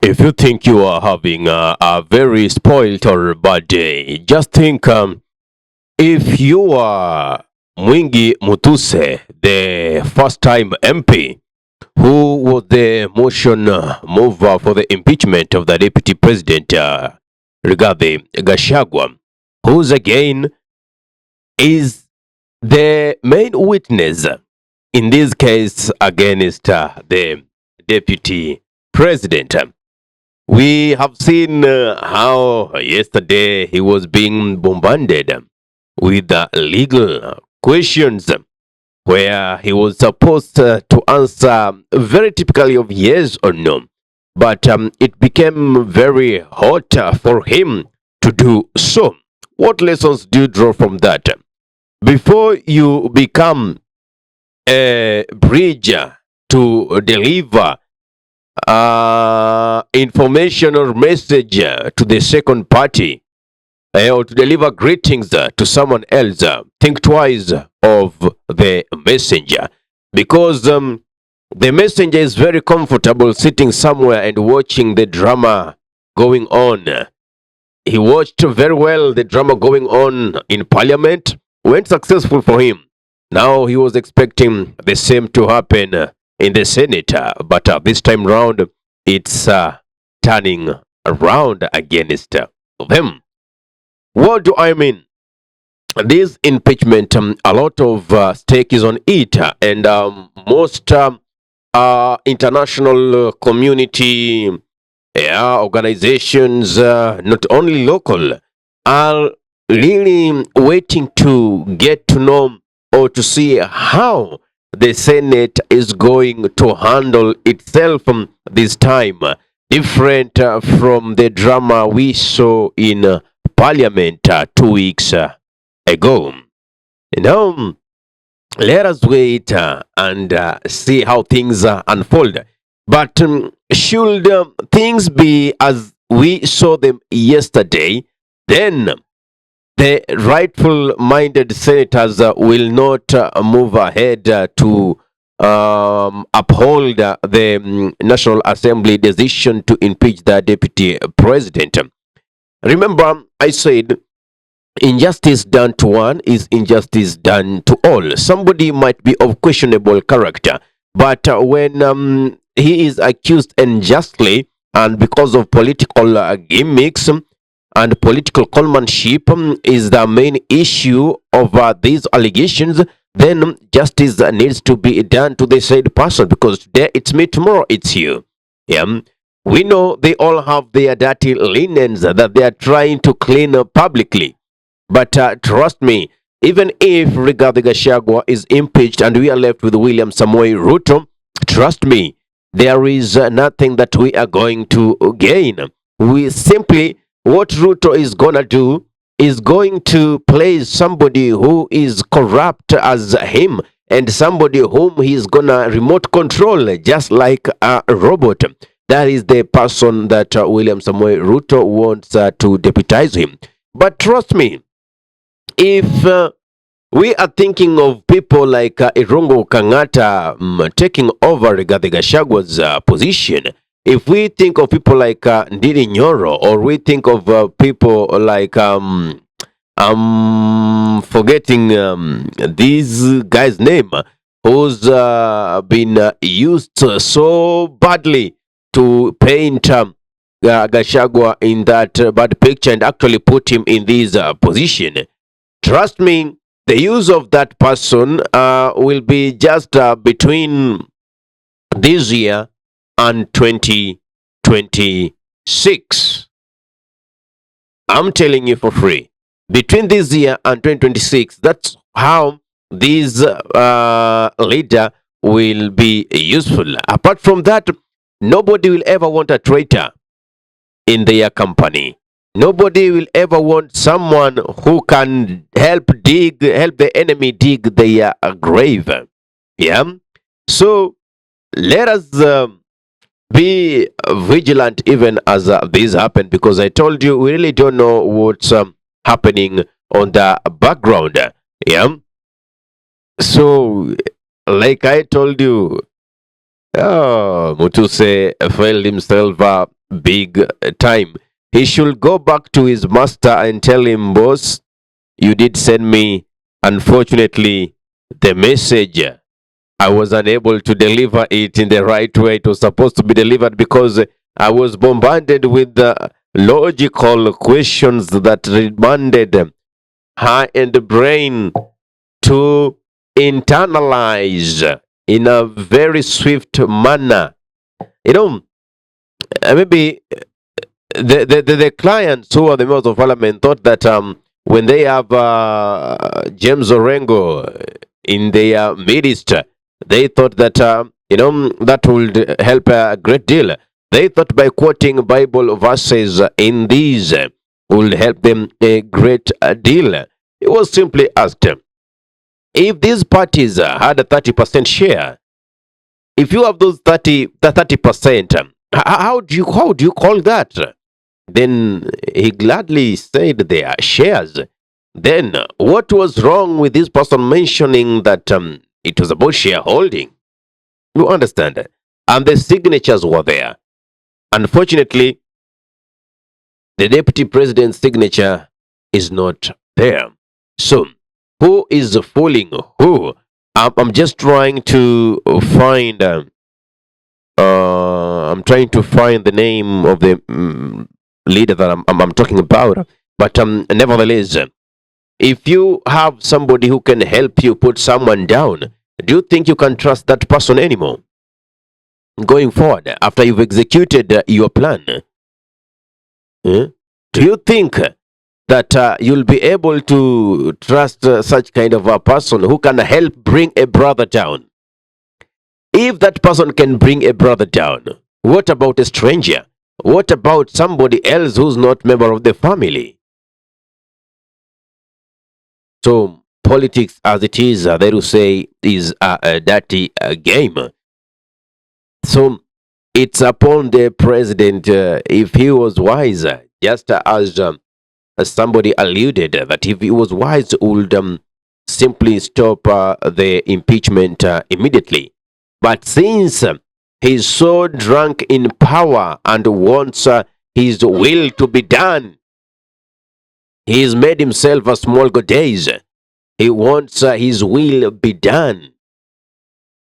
If you think you are having a very spoiled or bad day, just think if you are Mwingi Mutuse, the first time MP, who was the motion mover for the impeachment of the deputy president, Rigathi Gachagua, who's again is the main witness in this case against the deputy president. We have seen how yesterday he was being bombarded with legal questions where he was supposed to answer very typically of yes or no. But it became very hot for him to do so. What lessons do you draw from that? Before you become a bridge to deliver information or message to the second party, or to deliver greetings to someone else, think twice of the messenger, because the messenger is very comfortable sitting somewhere and watching the drama going on. He watched very well the drama going on in parliament, went successful for him. Now he was expecting the same to happen in the Senate, but this time round it's turning around against them. What do I mean? This impeachment, a lot of stake is on it, and most international community organizations, not only local, are really waiting to get to know or to see how the Senate is going to handle itself this time, different from the drama we saw in Parliament 2 weeks ago. Now, let us wait and see how things unfold. But should things be as we saw them yesterday, then the rightful minded senators will not move ahead to uphold the National Assembly decision to impeach the deputy president. Remember, I said injustice done to one is injustice done to all. Somebody might be of questionable character, but when he is accused unjustly and because of political gimmicks and political conmanship is the main issue of these allegations, then justice needs to be done to the said person, because today it's me, tomorrow it's you. Yeah. We know they all have their dirty linens that they are trying to clean up publicly. But trust me, even if Rigathi Gachagua is impeached and we are left with William Samoei Ruto, trust me, there is nothing that we are going to gain. We simply, what Ruto is gonna do is going to place somebody who is corrupt as him and somebody whom he's gonna remote control just like a robot. That is the person that William Samoei Ruto wants to deputize him. But trust me, if we are thinking of people like Irungu Kangata taking over Rigathi Gachagua's position, if we think of people like Ndidi Nyoro, or we think of people like forgetting this guy's name, who's been used so badly to paint Gachagua in that bad picture and actually put him in this position. Trust me, the use of that person will be just between this year and 2026. I'm telling you for free. Between this year and 2026, that's how this leader will be useful. Apart from that, nobody will ever want a traitor in their company. Nobody will ever want someone who can help the enemy dig their grave. Yeah. So let us be vigilant even as this happened, because I told you we really don't know what's happening on the background. Yeah. So, like I told you, Mutuse failed himself big time. He should go back to his master and tell him, boss, you did send me. Unfortunately, the message, I was unable to deliver it in the right way. It was supposed to be delivered because I was bombarded with logical questions that demanded heart and brain to internalize in a very swift manner. You know, maybe the clients who are the members of parliament thought that when they have James Orengo in their midst, they thought that that would help a great deal. They thought by quoting Bible verses in these would help them a great deal. It was simply asked, if these parties had a 30% share, if you have those 30%, how do you call that? Then he gladly said their shares. Then what was wrong with this person mentioning that it was about shareholding? You understand? And the signatures were there. Unfortunately, the deputy president's signature is not there. So, who is fooling who? I'm just trying to find. I'm trying to find the name of the leader that I'm talking about. But nevertheless, if you have somebody who can help you put someone down, do you think you can trust that person anymore? Going forward, after you've executed your plan, do you think that you'll be able to trust such kind of a person who can help bring a brother down? If that person can bring a brother down, what about a stranger? What about somebody else who's not member of the family? So politics, as it is, they will say, is a dirty game. So it's upon the president, if he was wise, just as somebody alluded, that if he was wise, would simply stop the impeachment immediately. But since he's so drunk in power and wants his will to be done, he's made himself a small goddess. He wants his will be done.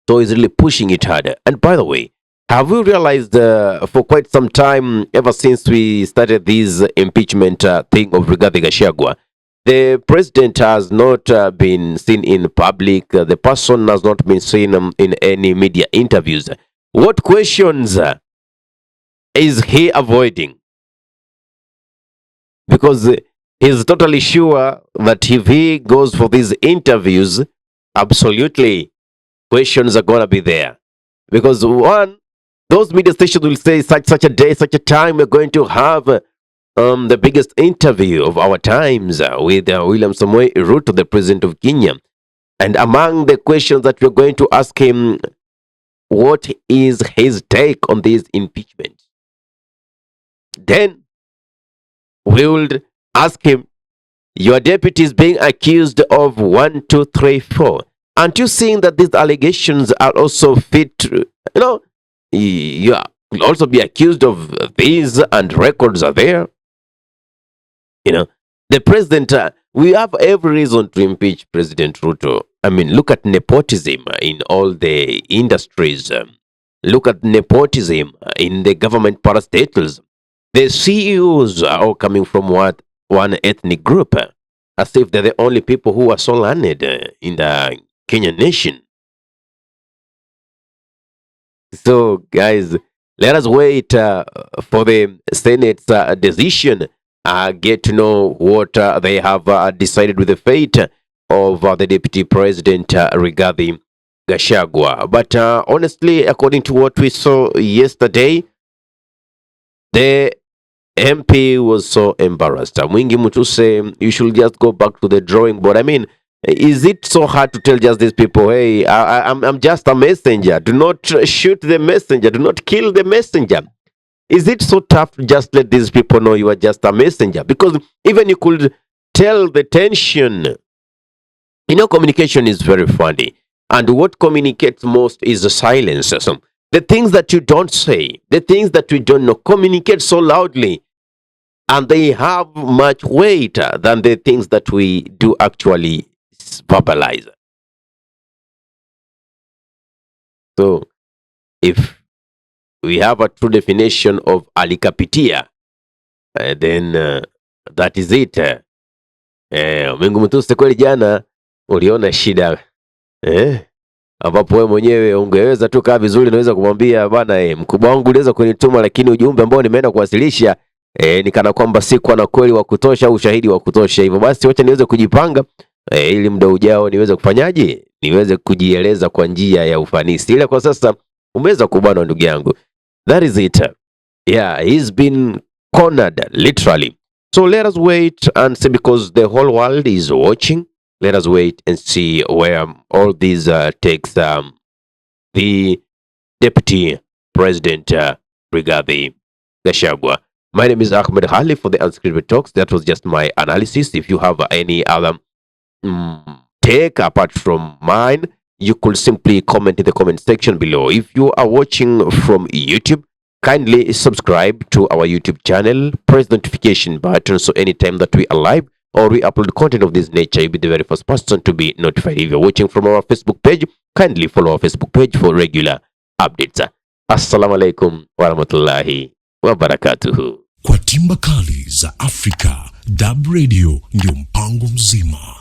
So he's really pushing it harder. And by the way, have we realized for quite some time, ever since we started this impeachment thing of Rigathi Gachagua, the president has not been seen in public. The person has not been seen in any media interviews. What questions is he avoiding? Because he's totally sure that if he goes for these interviews, absolutely questions are gonna be there. Because one, those media stations will say such a day, such a time, we're going to have the biggest interview of our times with William Samoei Ruto, the president of Kenya. And among the questions that we're going to ask him, what is his take on this impeachment? Then we will ask him, your deputy is being accused of 1, 2, 3, 4. Aren't you seeing that these allegations are also fit? You will also be accused of these, and records are there. The president, we have every reason to impeach President Ruto. I mean, look at nepotism in all the industries. Look at nepotism in the government parastatals. The CEOs are all coming from one ethnic group, as if they're the only people who are so learned in the Kenyan nation. So, guys, let us wait for the Senate's decision. Get to know what they have decided with the fate of the deputy president, Rigathi Gachagua. But honestly, according to what we saw yesterday, the MP was so embarrassed. Mwingi Mutuse, you should just go back to the drawing board. I mean, is it so hard to tell just these people, hey, I'm just a messenger. Do not shoot the messenger. Do not kill the messenger. Is it so tough to just let these people know you are just a messenger? Because even you could tell the tension. Communication is very funny. And what communicates most is the silence. So The things that you don't say, the things that we don't know, communicate so loudly, and they have much weight than the things that we do actually verbalize. So if we have a true definition of alikapitia, then that is it. Mungu mtuse kweli jana uliona shida ambapo wewe mwenyewe ungeweza tu kaa vizuri, naweza kumwambia bwana mkubwa wangu uliweza kunituma, lakini ujumbe ambao nimeenda kuwasilisha nikana kwamba sikuwa na kweli wa kutosha, ushahidi wa kutosha. Hivyo basi wacha niweze kujipanga ili muda ujao niweze kufanyaje, niweze kujieleza kwa njia ya ufanisi. Ila kwa sasa umeweza kubana ndugu yangu. That is it. Yeah, he's been cornered literally. So let us wait and see, because the whole world is watching. Let us wait and see where all these takes the Deputy President Rigathi Gachagua. My name is Ahmed Khali for the Unscripted Talks. That was just my analysis. If you have any other take apart from mine, you could simply comment in the comment section below. If you are watching from YouTube, kindly subscribe to our YouTube channel, press the notification button so anytime that we are live or we upload content of this nature, you'll be the very first person to be notified. If you're watching from our Facebook page, kindly follow our Facebook page for regular updates. Assalamu alaikum warahmatullahi wabarakatuhu. Kwa timba kali za Afrika, Dab Radio ndio mpango mzima.